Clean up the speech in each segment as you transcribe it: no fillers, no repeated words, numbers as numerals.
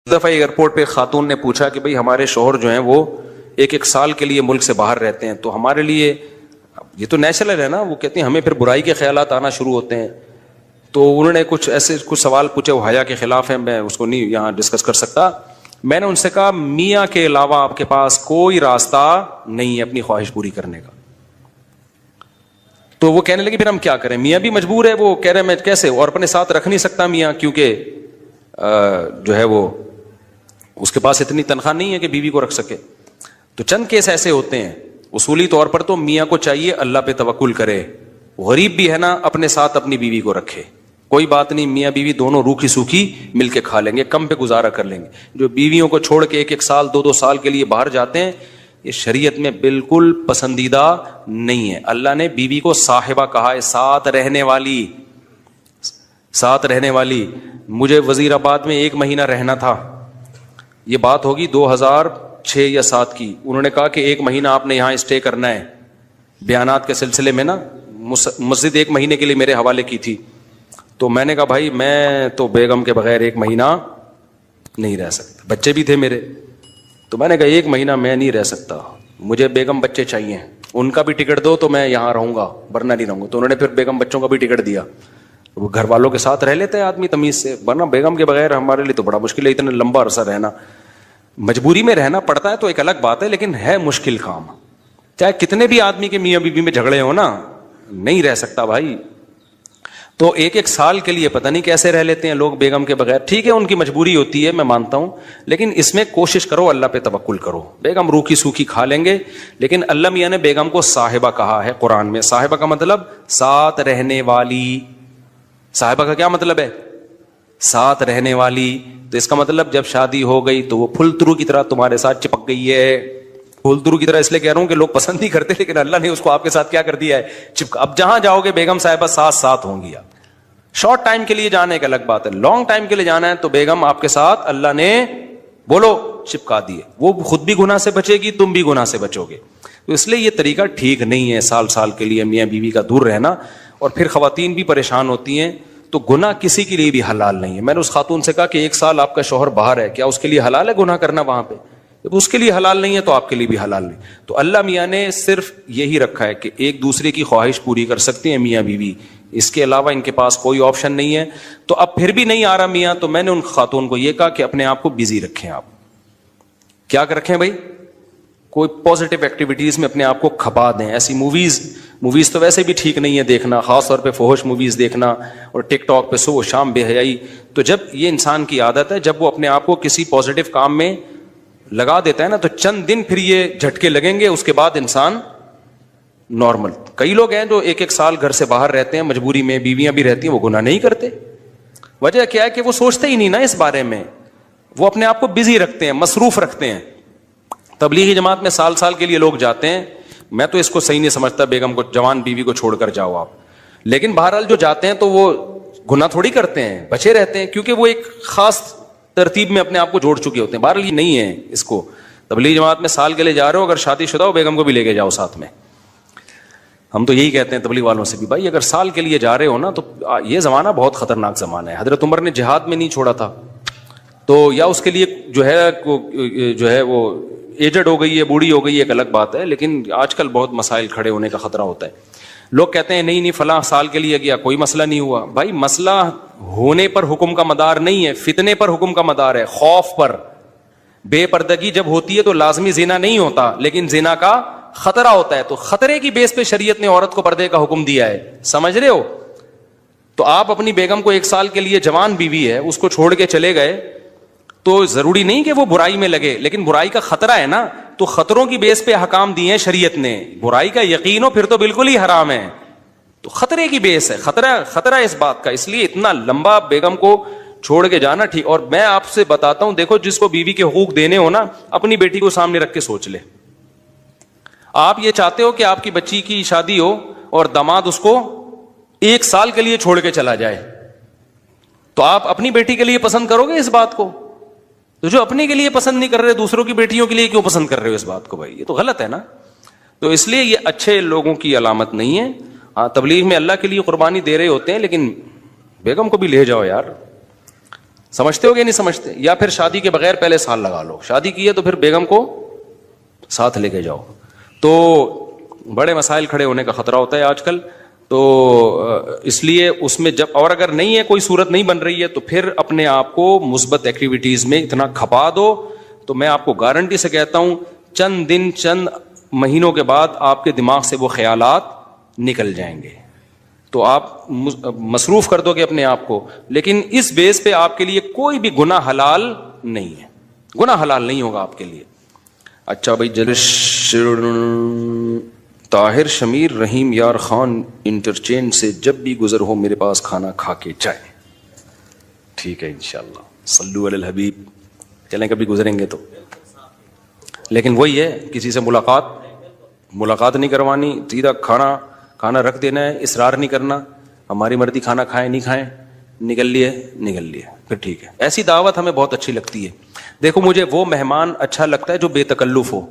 دفعہ ایئرپورٹ پہ خاتون نے پوچھا کہ بھئی ہمارے شوہر جو ہیں وہ ایک سال کے لیے ملک سے باہر رہتے ہیں، تو ہمارے لیے یہ تو نیچرل ہے نا، وہ کہتے ہیں ہمیں پھر برائی کے خیالات آنا شروع ہوتے ہیں. تو انہوں نے کچھ سوال پوچھے، وہ حیا کے خلاف ہیں، میں اس کو نہیں یہاں ڈسکس کر سکتا. میں نے ان سے کہا میاں کے علاوہ آپ کے پاس کوئی راستہ نہیں ہے اپنی خواہش پوری کرنے کا. تو وہ کہنے لگے پھر ہم کیا کریں، میاں بھی مجبور ہے. وہ کہہ رہے میں کیسے، اور اپنے ساتھ رکھ نہیں سکتا میاں، کیونکہ جو ہے وہ اس کے پاس اتنی تنخواہ نہیں ہے کہ بیوی کو رکھ سکے. تو چند کیس ایسے ہوتے ہیں. اصولی طور پر تو میاں کو چاہیے اللہ پہ توکل کرے، غریب بھی ہے نا اپنے ساتھ اپنی بیوی کو رکھے. کوئی بات نہیں، میاں بیوی دونوں روکھی سوکھی مل کے کھا لیں گے، کم پہ گزارا کر لیں گے. جو بیویوں کو چھوڑ کے ایک سال دو سال کے لیے باہر جاتے ہیں، یہ شریعت میں بالکل پسندیدہ نہیں ہے. اللہ نے بیوی کو صاحبہ کہا ہے، ساتھ رہنے والی. مجھے وزیر آباد میں 1 مہینہ رہنا تھا، یہ بات ہوگی 2006 یا 2007 کی. انہوں نے کہا کہ 1 مہینہ آپ نے یہاں اسٹے کرنا ہے. بیانات کے سلسلے میں نا مسجد 1 مہینے کے لیے میرے حوالے کی تھی. تو میں نے کہا بھائی میں تو بیگم کے بغیر 1 مہینہ نہیں رہ سکتا، بچے بھی تھے میرے. تو میں نے کہا 1 مہینہ میں نہیں رہ سکتا، مجھے بیگم بچے چاہیے، ان کا بھی ٹکٹ دو تو میں یہاں رہوں گا ورنہ نہیں رہوں گا. تو انہوں نے پھر بیگم بچوں کا بھی ٹکٹ دیا. وہ گھر والوں کے ساتھ رہ لیتے ہیں آدمی تمیز سے، ورنہ بیگم کے بغیر ہمارے لیے تو بڑا مشکل ہے اتنا لمبا عرصہ رہنا. مجبوری میں رہنا پڑتا ہے تو ایک الگ بات ہے، لیکن ہے مشکل کام. چاہے کتنے بھی آدمی کے میاں بیوی میں جھگڑے ہو نا، نہیں رہ سکتا بھائی. تو 1 سال کے لیے پتہ نہیں کیسے رہ لیتے ہیں لوگ بیگم کے بغیر. ٹھیک ہے ان کی مجبوری ہوتی ہے، میں مانتا ہوں، لیکن اس میں کوشش کرو اللہ پہ توکل کرو. بیگم روکھی سوکھی کھا لیں گے، لیکن اللہ میاں نے بیگم کو صاحبہ کہا ہے قرآن میں. صاحبہ کا مطلب ساتھ رہنے والی. صاحبہ کا کیا مطلب ہے؟ ساتھ رہنے والی. تو اس کا مطلب جب شادی ہو گئی تو وہ پھول ترو کی طرح تمہارے ساتھ چپک گئی ہے. پھول ترو کی طرح اس لیے کہہ رہا ہوں کہ لوگ پسند نہیں کرتے، لیکن اللہ نے اس کو آپ کے ساتھ کیا کر دیا ہے، اب جہاں جاؤ گے بیگم صاحبہ ساتھ ہوں گی. آپ شارٹ ٹائم کے لیے جانے کا الگ بات ہے، لانگ ٹائم کے لیے جانا ہے تو بیگم آپ کے ساتھ اللہ نے بولو چپکا دیے. وہ خود بھی گناہ سے بچے گی، تم بھی گناہ سے بچو گے. تو اس لیے یہ طریقہ ٹھیک نہیں ہے سال کے لیے میاں بیوی کا دور رہنا. اور پھر خواتین بھی پریشان ہوتی ہیں. تو گناہ کسی کے لیے بھی حلال نہیں ہے. میں نے اس خاتون سے کہا کہ 1 سال آپ کا شوہر باہر ہے، کیا اس کے لیے حلال ہے گناہ کرنا وہاں پہ؟ جب اس کے لیے حلال نہیں ہے تو آپ کے لیے بھی حلال نہیں. تو اللہ میاں نے صرف یہی رکھا ہے کہ ایک دوسرے کی خواہش پوری کر سکتے ہیں میاں بیوی، اس کے علاوہ ان کے پاس کوئی آپشن نہیں ہے. تو اب پھر بھی نہیں آ رہا میاں، تو میں نے ان خاتون کو یہ کہا کہ اپنے آپ کو بزی رکھیں. آپ کیا کر رکھیں بھائی؟ کوئی پازیٹیو ایکٹیویٹیز میں اپنے آپ کو کھپا دیں. ایسی موویز تو ویسے بھی ٹھیک نہیں ہے دیکھنا، خاص طور پہ فحش موویز دیکھنا اور ٹک ٹاک پہ صبح شام بے حیائی. تو جب یہ انسان کی عادت ہے، جب وہ اپنے آپ کو کسی پازیٹیو کام میں لگا دیتا ہے نا، تو چند دن پھر یہ جھٹکے لگیں گے، اس کے بعد انسان نارمل. کئی لوگ ہیں جو 1 سال گھر سے باہر رہتے ہیں مجبوری میں، بیویاں بھی رہتی ہیں، وہ گناہ نہیں کرتے. وجہ کیا ہے کہ وہ سوچتے ہی نہیں نا اس بارے میں، وہ اپنے آپ کو بزی رکھتے ہیں، مصروف رکھتے ہیں. تبلیغی جماعت میں سال کے لیے لوگ جاتے ہیں. میں تو اس کو صحیح نہیں سمجھتا بیگم کو، جوان بیوی کو چھوڑ کر جاؤ آپ. لیکن بہرحال جو جاتے ہیں تو وہ گناہ تھوڑی کرتے ہیں، بچے رہتے ہیں، کیونکہ وہ ایک خاص ترتیب میں اپنے آپ کو جوڑ چکے ہوتے ہیں. بہرحال یہ نہیں ہے اس کو. تبلیغی جماعت میں سال کے لیے جا رہے ہو، اگر شادی شدہ ہو بیگم کو بھی لے کے جاؤ ساتھ میں. ہم تو یہی کہتے ہیں تبلیغ والوں سے بھی، بھائی اگر سال کے لیے جا رہے ہو نا، تو یہ زمانہ بہت خطرناک زمانہ ہے. حضرت عمر نے جہاد میں نہیں چھوڑا تھا، تو یا اس کے لیے جو ہے وہ ایجڈ ہو گئی ہے، بوڑھی ہو گئی ہے، ایک الگ بات ہے. لیکن آج کل بہت مسائل کھڑے ہونے کا خطرہ ہوتا ہے. لوگ کہتے ہیں نہیں فلاں سال کے لیے گیا کوئی مسئلہ نہیں ہوا. بھائی مسئلہ ہونے پر حکم کا مدار نہیں ہے، فتنے پر حکم کا مدار ہے، خوف پر. بے پردگی جب ہوتی ہے تو لازمی زنا نہیں ہوتا، لیکن زنا کا خطرہ ہوتا ہے. تو خطرے کی بیس پہ شریعت نے عورت کو پردے کا حکم دیا ہے. سمجھ رہے ہو؟ تو آپ اپنی بیگم کو 1 سال کے لیے، جوان بیوی ہے، اس کو چھوڑ کے چلے گئے تو ضروری نہیں کہ وہ برائی میں لگے، لیکن برائی کا خطرہ ہے نا. تو خطروں کی بیس پہ حکام دیے ہیں شریعت نے. برائی کا یقین ہو پھر تو بالکل ہی حرام ہے. تو خطرے کی بیس ہے، خطرہ اس بات کا. اس لیے اتنا لمبا بیگم کو چھوڑ کے جانا ٹھیک. اور میں آپ سے بتاتا ہوں، دیکھو جس کو بیوی کے حقوق دینے ہو نا، اپنی بیٹی کو سامنے رکھ کے سوچ لے. آپ یہ چاہتے ہو کہ آپ کی بچی کی شادی ہو اور داماد اس کو 1 سال کے لیے چھوڑ کے چلا جائے، تو آپ اپنی بیٹی کے لیے پسند کرو گے اس بات کو؟ تو جو اپنے کے لیے پسند نہیں کر رہے، دوسروں کی بیٹیوں کے لیے کیوں پسند کر رہے ہو اس بات کو؟ بھائی یہ تو غلط ہے نا. تو اس لیے یہ اچھے لوگوں کی علامت نہیں ہے. تبلیغ میں اللہ کے لیے قربانی دے رہے ہوتے ہیں، لیکن بیگم کو بھی لے جاؤ یار. سمجھتے ہو گے نہیں سمجھتے؟ یا پھر شادی کے بغیر پہلے سال لگا لو, شادی کی ہے تو پھر بیگم کو ساتھ لے کے جاؤ. تو بڑے مسائل کھڑے ہونے کا خطرہ ہوتا ہے آج کل. تو اس لیے اس میں جب, اور اگر نہیں ہے, کوئی صورت نہیں بن رہی ہے, تو پھر اپنے آپ کو مثبت ایکٹیویٹیز میں اتنا کھپا دو. تو میں آپ کو گارنٹی سے کہتا ہوں چند دن چند مہینوں کے بعد آپ کے دماغ سے وہ خیالات نکل جائیں گے. تو آپ مصروف کر دو گے اپنے آپ کو, لیکن اس بیس پہ آپ کے لیے کوئی بھی گناہ حلال نہیں ہے, گناہ حلال نہیں ہوگا آپ کے لیے. اچھا بھائی, طاہر شمیر رحیم یار خان انٹرچینج سے جب بھی گزر ہو میرے پاس کھانا کھا کے جائیں. ٹھیک ہے انشاءاللہ, صلو علی الحبیب. چلیں کبھی گزریں گے تو, لیکن وہی ہے, کسی سے ملاقات نہیں کروانی, سیدھا کھانا رکھ دینا ہے, اصرار نہیں کرنا, ہماری مرضی, کھانا کھائیں نہیں کھائیں, نکل لیے پھر ٹھیک ہے. ایسی دعوت ہمیں بہت اچھی لگتی ہے. دیکھو مجھے وہ مہمان اچھا لگتا ہے جو بے تکلف ہو.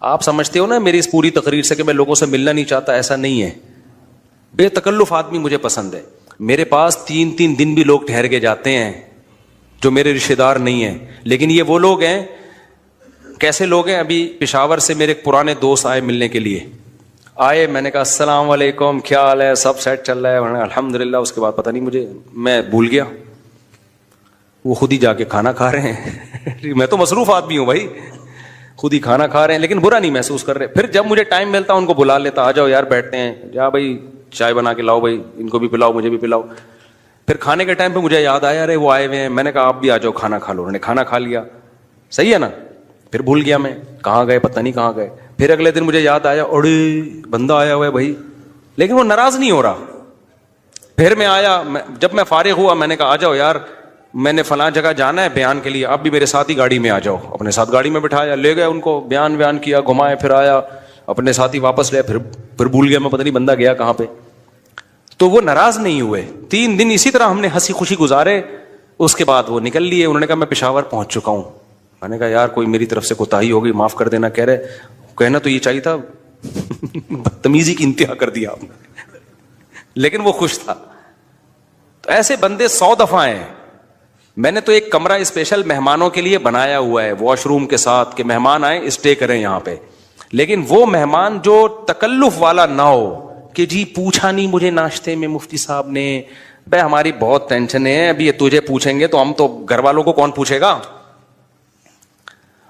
آپ سمجھتے ہو نا میری اس پوری تقریر سے کہ میں لوگوں سے ملنا نہیں چاہتا, ایسا نہیں ہے. بے تکلف آدمی مجھے پسند ہے. میرے پاس 3 دن بھی لوگ ٹھہر کے جاتے ہیں جو میرے رشتہ دار نہیں ہیں, لیکن یہ وہ لوگ ہیں. کیسے لوگ ہیں؟ ابھی پشاور سے میرے پرانے دوست آئے ملنے کے لیے, آئے, میں نے کہا السلام علیکم, کیا حال ہے, سب سیٹ چل رہا ہے, الحمدللہ. اس کے بعد پتہ نہیں میں بھول گیا, وہ خود ہی جا کے کھانا کھا رہے ہیں. میں تو مصروف آدمی ہوں بھائی, خود ہی کھانا کھا رہے ہیں, لیکن برا نہیں محسوس کر رہے. پھر جب مجھے ٹائم ملتا ان کو بلا لیتا, آ جاؤ یار بیٹھتے ہیں, جا بھائی چائے بنا کے لاؤ, بھائی ان کو بھی پلاؤ مجھے بھی پلاؤ. پھر کھانے کے ٹائم پہ مجھے یاد آیا ارے وہ آئے ہوئے ہیں, میں نے کہا آپ بھی آ جاؤ کھانا کھا لو. انہوں نے کھانا کھا لیا, صحیح ہے نا. پھر بھول گیا میں کہاں گئے, پتہ نہیں کہاں گئے. پھر اگلے دن مجھے یاد آیا اوڑے بندہ آیا ہوا ہے بھائی, لیکن وہ ناراض نہیں ہو رہا. پھر میں آیا, جب میں فارغ ہوا میں نے کہا آ جاؤ یار, میں نے فلاں جگہ جانا ہے بیان کے لیے, آپ بھی میرے ساتھ ہی گاڑی میں آ جاؤ. اپنے ساتھ گاڑی میں بٹھایا, لے گئے ان کو, بیان کیا, گھمائے, پھر آیا اپنے ساتھ ہی واپس لے. پھر بھول گیا میں, پتہ نہیں بندہ گیا کہاں پہ. تو وہ ناراض نہیں ہوئے. 3 دن اسی طرح ہم نے ہنسی خوشی گزارے. اس کے بعد وہ نکل لیے. انہوں نے کہا میں پشاور پہنچ چکا ہوں. میں نے کہا یار کوئی میری طرف سے کوتاہی ہو گئی, معاف کر دینا. کہہ رہے کہنا تو یہ چاہیے تھا, بدتمیزی کی انتہا کر دیا آپ نے, لیکن وہ خوش تھا. تو ایسے بندے 100 دفعہ ہیں. میں نے تو ایک کمرہ اسپیشل مہمانوں کے لیے بنایا ہوا ہے, واش روم کے ساتھ, کہ مہمان آئیں اسٹے کریں یہاں پہ. لیکن وہ مہمان جو تکلف والا نہ ہو کہ جی پوچھا نہیں مجھے ناشتے میں مفتی صاحب نے, بھائی ہماری بہت ٹینشن ہے, ابھی یہ تجھے پوچھیں گے تو ہم تو گھر والوں کو کون پوچھے گا.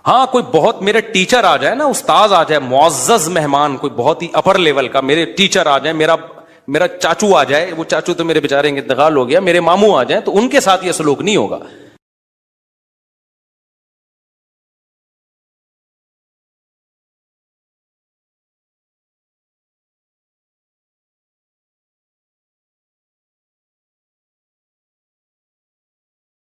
ہاں کوئی بہت میرے ٹیچر آ جائے نا, استاذ آ جائے, معزز مہمان, کوئی بہت ہی اپر لیول کا میرے ٹیچر آ جائے, میرا چاچو آ جائے, وہ چاچو تو میرے بیچارے انتقال ہو گیا, میرے ماموں آ جائیں, تو ان کے ساتھ یہ سلوک نہیں ہوگا.